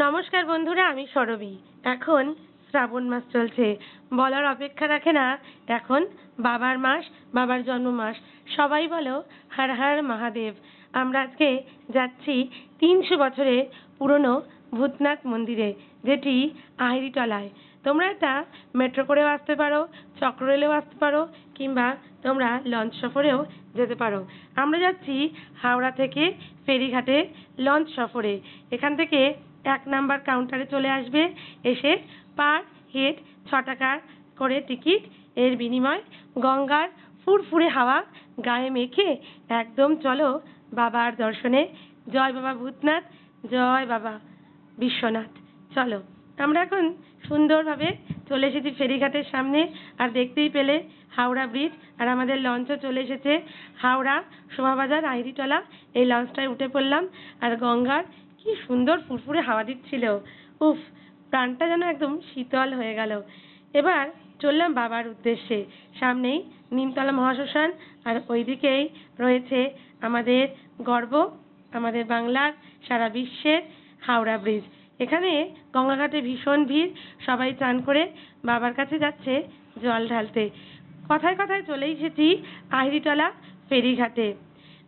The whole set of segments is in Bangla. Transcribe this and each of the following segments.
নমস্কার বন্ধুরা, আমি সরবী। এখন শ্রাবণ মাস চলছে, বলার অপেক্ষা রাখে না। এখন বাবার মাস, বাবার জন্ম মাস। সবাই বলো হর হর মহাদেব। আমরা আজকে যাচ্ছি 300 বছরের পুরনো ভূতনাথ মন্দিরে, যেটি আহিরিটলায়। তোমরা এটা মেট্রো করেও আসতে পারো, চক্র রেলেও আসতে পারো, কিংবা তোমরা লঞ্চ সফরেও যেতে পারো। আমরা যাচ্ছি হাওড়া থেকে ফেরিঘাটে লঞ্চ সফরে। এখান থেকে 1 নাম্বার কাউন্টারে চলে আসবে। এসে পার হেড 6 টাকা করে টিকিট। এর বিনিময় গঙ্গার ফুরফুরে হাওয়া গায়ে মেখে একদম চলো বাবার দর্শনে। জয় বাবা ভূতনাথ, জয় বাবা বিশ্বনাথ। চলো, আমরা এখন সুন্দরভাবে চলে এসেছি ফেরিঘাটের সামনে। আর দেখতেই পেলে হাওড়া ব্রিজ, আর আমাদের লঞ্চও চলে এসেছে। হাওড়া শোভাবাজার আহিরিটলা এই লঞ্চটায় উঠে পড়লাম। আর গঙ্গার কি সুন্দর ফুরফুরে হাওয়া দিচ্ছিল, উফ, প্রাণটা যেন একদম শীতল হয়ে গেল। এবার চললাম বাবার উদ্দেশ্যে। সামনেই নিমতলা মহাশ্মশান, আর ওইদিকেই রয়েছে আমাদের গর্ব, আমাদের বাংলার, সারা বিশ্বের হাওড়া ব্রিজ। এখানে গঙ্গাঘাটে ভীষণ ভিড়, সবাই চান করে বাবার কাছে যাচ্ছে জল ঢালতে। কথায় কথায় চলে এসেছি আহিরিটলা ফেরিঘাটে।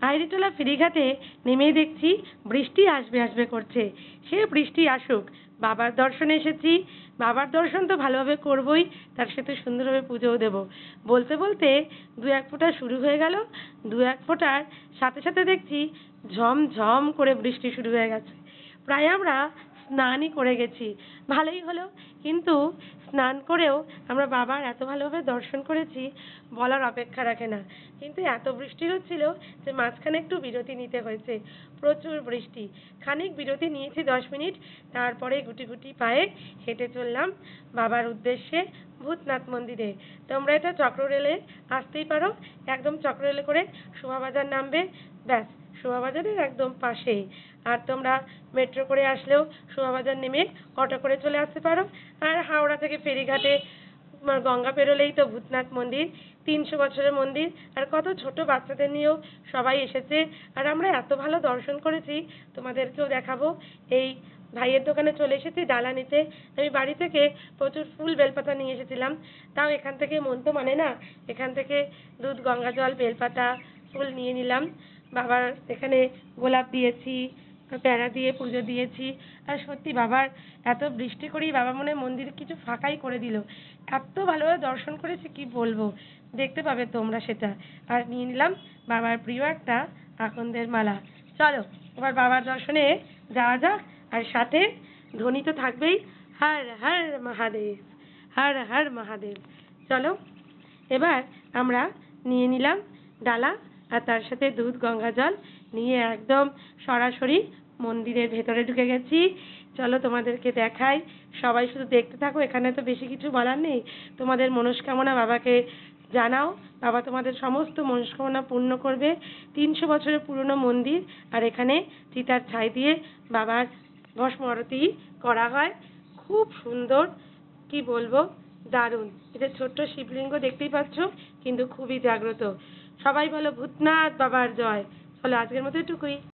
আহিরিটলা ফেরিঘাটে নেমেই দেখছি বৃষ্টি আসবে আসবে করছে। সে বৃষ্টি আসুক, বাবার দর্শনে এসেছি, বাবার দর্শন তো ভালোভাবে করবই, তার সাথে সুন্দরভাবে পুজোও দেব। বলতে বলতে 2-1 ফোঁটা শুরু হয়ে গেল। 2-1 ফোঁটার সাথে সাথে দেখছি ঝমঝম করে বৃষ্টি শুরু হয়ে গেছে। প্রায় আমরা স্নানই করে গেছি, ভালোই হলো। কিন্তু স্নান করেও আমরা বাবার এত ভালোভাবে দর্শন করেছি, বলার অপেক্ষা রাখে না। কিন্তু এত বৃষ্টি হচ্ছিল যে মাঝখানে একটু বিরতি নিতে হয়েছে। প্রচুর বৃষ্টি, খানিক বিরতি নিয়েছি 10 মিনিট। তারপরে গুটি গুটি পায়ে হেঁটে চললাম বাবার উদ্দেশ্যে ভূতনাথ মন্দিরে। তোমরা এটা চক্র রেলে আসতেই পারো, একদম চক্র রেলে করে শোভাবাজার নামবে, ব্যাস শোভাবাজারের একদম পাশেই। আর তোমরা মেট্রো করে আসলেও শোভাবাজার নেমে অটো করে চলে আসতে পারো। আর হাওড়া থেকে ফেরিঘাটে গঙ্গা পেরোলেই তো ভূতনাথ মন্দির, 300 বছরের মন্দির। আর কত ছোট বাচ্চাদের নিয়েও সবাই এসেছে। আর আমরা এত ভালো দর্শন করেছি, তোমাদেরকেও দেখাবো। এই ভাইয়ের দোকানে চলে এসেছি ডালা নিতে। আমি বাড়ি থেকে প্রচুর ফুল বেলপাতা নিয়ে এসেছিলাম, তাও এখান থেকে মন তো মানে না, এখান থেকে দুধ, গঙ্গা জল, বেলপাতা, ফুল নিয়ে নিলাম। বাবার এখানে গোলাপ দিয়েছি, প্যারা দিয়ে পুজো দিয়েছি। আর সত্যি বাবার এত বৃষ্টি করেই বাবা মনে হয় মন্দির কিছু ফাঁকাই করে দিল। এত ভালোভাবে দর্শন করেছি কি বলবো, দেখতে পাবে তোমরা সেটা। আর নিয়ে নিলাম বাবার প্রিয় একটা আকন্দের মালা। চলো এবার বাবার দর্শনে যাওয়া যাক। আর সাথে ধ্বনি তো থাকবেই, হর হর মহাদেব, হর হর মহাদেব। চলো এবার আমরা নিয়ে নিলাম ডালা, আর তার সাথে দুধ, গঙ্গা জল নিয়ে একদম সরাসরি মন্দিরের ভেতরে ঢুকে গেছি। চলো তোমাদেরকে দেখাই, সবাই শুধু দেখতে থাকো। এখানে তো বেশি কিছু বলার নেই। তোমাদের মনস্কামনা বাবাকে জানাও, বাবা তোমাদের সমস্ত মনস্কামনা পূর্ণ করবে। 300 বছরের পুরনো মন্দির, আর এখানে চিতার ছাই দিয়ে বাবার ভস্ম আরতি করা হয়। খুব সুন্দর, কি বলবো, দারুণ। এটা ছোট্ট শিবলিঙ্গ দেখতেই পাচ্ছ, কিন্তু খুবই জাগ্রত। সবাই বলো ভূতনাথ বাবার জয়। চলো আজকের মতো এটুকুই।